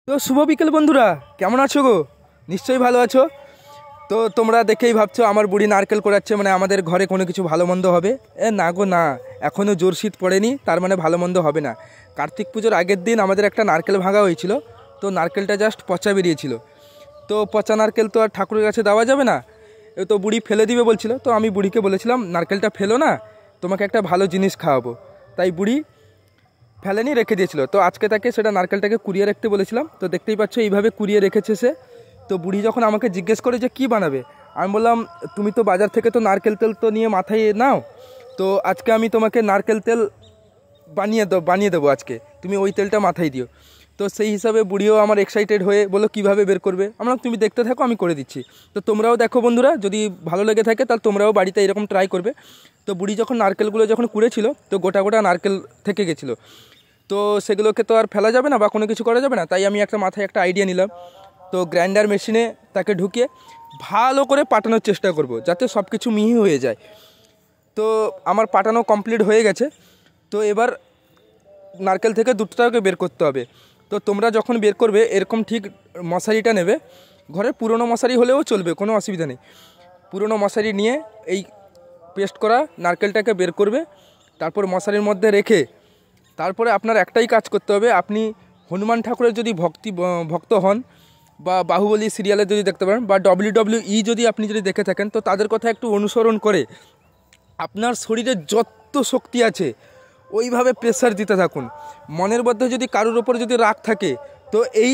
তো শুভ বিকেল বন্ধুরা, কেমন আছো গো? নিশ্চয়ই ভালো আছো। তো তোমরা দেখেই ভাবছো আমার বুড়ি নারকেল কোড়াচ্ছে মানে আমাদের ঘরে কোনো কিছু ভালো মন্দ হবে। না গো না, এখনও জোর শীত পড়েনি, তার মানে ভালো মন্দ হবে না। কার্তিক পুজোর আগের দিন আমাদের একটা নারকেল ভাঙা হয়েছিল, তো নারকেলটা জাস্ট পচা বেরিয়েছিল। তো পচা নারকেল তো আর ঠাকুরের কাছে দেওয়া যাবে না, তো বুড়ি ফেলে দিবে বলছিল। তো আমি বুড়িকে বলেছিলাম নারকেলটা ফেলো না, তোমাকে একটা ভালো জিনিস খাওয়াবো। তাই বুড়ি ফেলেনি, রেখে দিয়েছিল। তো আজকে তাকে সেটা নারকেলটাকে কুড়িয়ে রাখতে বলেছিলাম। তো দেখতেই পাচ্ছ এইভাবে কুড়িয়ে রেখেছে সে। তো বুড়ি যখন আমাকে জিজ্ঞেস করে যে কী বানাবে, আমি বললাম তুমি তো বাজার থেকে তো নারকেল তেল তো নিয়ে মাথায় নাও, তো আজকে আমি তোমাকে নারকেল তেল বানিয়ে দেবো আজকে, তুমি ওই তেলটা মাথায় দিও। তো সেই হিসাবে বুড়িও আমার এক্সাইটেড হয়ে বলো কীভাবে বের করবে। আমরা তুমি দেখতে থাকো, আমি করে দিচ্ছি। তো তোমরাও দেখো বন্ধুরা, যদি ভালো লেগে থাকে তাহলে তোমরাও বাড়িতে এরকম ট্রাই করবে। তো বুড়ি যখন নারকেলগুলো যখন কুড়েছিল, তো গোটা গোটা নারকেল থেকে গেছিলো। তো সেগুলোকে তো আর ফেলা যাবে না বা কোনো কিছু করা যাবে না, তাই আমি মাথায় একটা আইডিয়া নিলাম। তো গ্রাইন্ডার মেশিনে তাকে ঢুকিয়ে ভালো করে পাটানোর চেষ্টা করব, যাতে সব কিছু মিহি হয়ে যায়। তো আমার পাটানো কমপ্লিট হয়ে গেছে। তো এবার নারকেল থেকে দুধটাকে বের করতে হবে। তো তোমরা যখন বের করবে এরকম ঠিক মশারিটা নেবে, ঘরের পুরনো মশারি হলেও চলবে, কোনো অসুবিধা নেই। পুরনো মশারি নিয়ে এই পেস্ট করা নারকেলটাকে বের করবে, তারপর মশারির মধ্যে রেখে তারপরে আপনার একটাই কাজ করতে হবে। আপনি হনুমান ঠাকুরের যদি ভক্ত হন বা বাহুবলী সিরিয়ালে যদি দেখতে পারেন বা WWE যদি আপনি দেখে থাকেন, তো তাদের কথা একটু অনুসরণ করে আপনার শরীরে যত শক্তি আছে ওইভাবে প্রেসার দিতে থাকুন। মনের মধ্যে যদি কারোর ওপর যদি রাগ থাকে, তো এই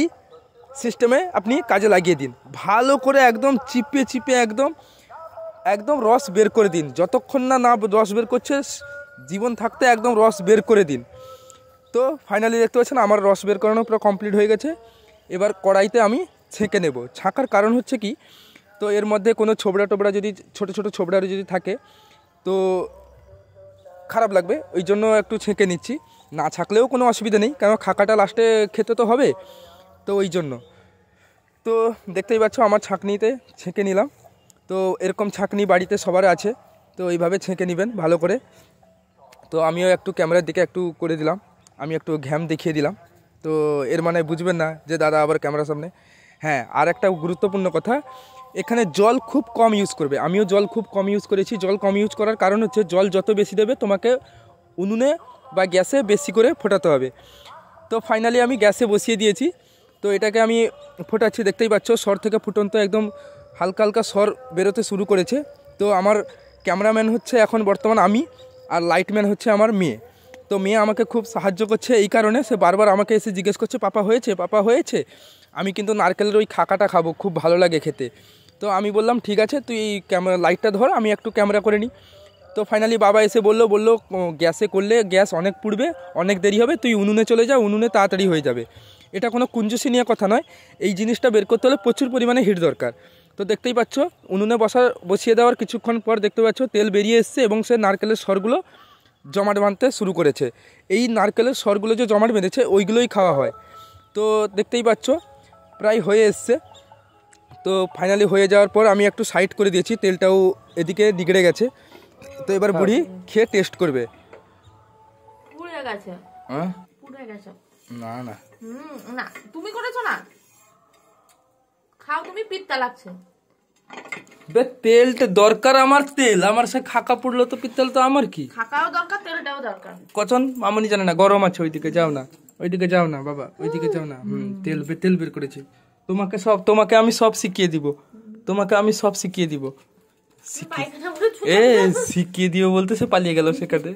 সিস্টেমে আপনি কাজে লাগিয়ে দিন। ভালো করে একদম চিপে চিপে একদম একদম রস বের করে দিন। যতক্ষণ না রস বের করছে, জীবন থাকতে একদম রস বের করে দিন। তো ফাইনালি দেখতে পাচ্ছেন আমার রস বের করানো পুরো কমপ্লিট হয়ে গেছে। এবার কড়াইতে আমি ছেঁকে নেব। ছাঁকার কারণ হচ্ছে কি, তো এর মধ্যে কোনো ছোবড়া টোবড়া যদি ছোটো ছোটো ছোবড়া যদি থাকে তো খারাপ লাগবে, ওই জন্য একটু ছেঁকে নিচ্ছি। না ছাঁকলেও কোনো অসুবিধা নেই, কারণ খাকাটা লাস্টে খেতে তো হবে, তো ওই জন্য। তো দেখতেই পাচ্ছ আমার ছাঁকনিতে ছেঁকে নিলাম। তো এরকম ছাঁকনি বাড়িতে সবার আছে, তো এইভাবে ছেঁকে নেবেন ভালো করে। তো আমিও একটু ক্যামেরার দিকে একটু করে দিলাম, আমি একটু ঘ্যাম দেখিয়ে দিলাম। তো এর মানে বুঝবেন না যে দাদা আবার ক্যামেরার সামনে। হ্যাঁ, আর একটা গুরুত্বপূর্ণ কথা, এখানে জল খুব কম ইউজ করবে। আমিও জল খুব কম ইউজ করেছি। জল কম ইউজ করার কারণ হচ্ছে জল যত বেশি দেবে তোমাকে উনুনে বা গ্যাসে বেশি করে ফোটাতে হবে। তো ফাইনালি আমি গ্যাসে বসিয়ে দিয়েছি। তো এটাকে আমি ফোটাচ্ছি, দেখতেই পাচ্ছ সর থেকে ফুটন্ত একদম হালকা হালকা সর বেরোতে শুরু করেছে। তো আমার ক্যামেরাম্যান হচ্ছে এখন বর্তমান আমি, আর লাইটম্যান হচ্ছে আমার মেয়ে। তো মেয়ে আমাকে খুব সাহায্য করছে এই কারণে, সে বারবার আমাকে এসে জিজ্ঞেস করছে পাপা হয়েছে, পাপা হয়েছে। আমি কিন্তু নারকেলের ওই খাকাটা খাবো, খুব ভালো লাগে খেতে। তো আমি বললাম ঠিক আছে, তুই লাইটটা ধর, আমি একটু ক্যামেরা করে নিই। তো ফাইনালি বাবা এসে বললো গ্যাসে করলে গ্যাস অনেক পুড়বে, অনেক দেরি হবে, তুই উনুনে চলে যা, উনুনে তাড়াতাড়ি হয়ে যাবে। এটা কোনো কুঞ্জুসি নিয়ে কথা নয়, এই জিনিসটা বের করতে হলে প্রচুর পরিমাণে হিট দরকার। তো দেখতেই পাচ্ছ উনুনে বসিয়ে দেওয়ার কিছুক্ষণ পর দেখতে পাচ্ছ তেল বেরিয়ে এসছে এবং সে নারকেলের সরগুলো জমাট বাঁধতে শুরু করেছে। এই নারকেলের সরগুলো যে জমাট বেঁধেছে ওইগুলোই খাওয়া হয়। তো দেখতেই পাচ্ছ প্রায় হয়ে এসছে। তো ফাইনালি হয়ে যাওয়ার পর আমি একটু সাইড করে দিয়েছি, তেলটাও এদিকে নিগড়ে গেছে। তো এবার বুড়ি খেয়ে টেস্ট করবে। না না না, তুমি করেছো না, খাও তুমি, পিত্তা লাগছে। তেলটা দরকার আমার, তেল আমার, সে খাকা পুড়লো তো পিত্তাল তো আমার কি, খাকাও দরকার তেলটাও দরকার। কখন মামনি জানে না, গরম আছে, ওইদিকে যাও না, ওইদিকে যাও না বাবা, ওইদিকে যাও না। তেল বের করেছি। তোমাকে আমি সব শিখিয়ে দিব, তোমাকে আমি সব শিখিয়ে দিব। শিখিয়ে দিও বলতে সে পালিয়ে গেল সেখানে।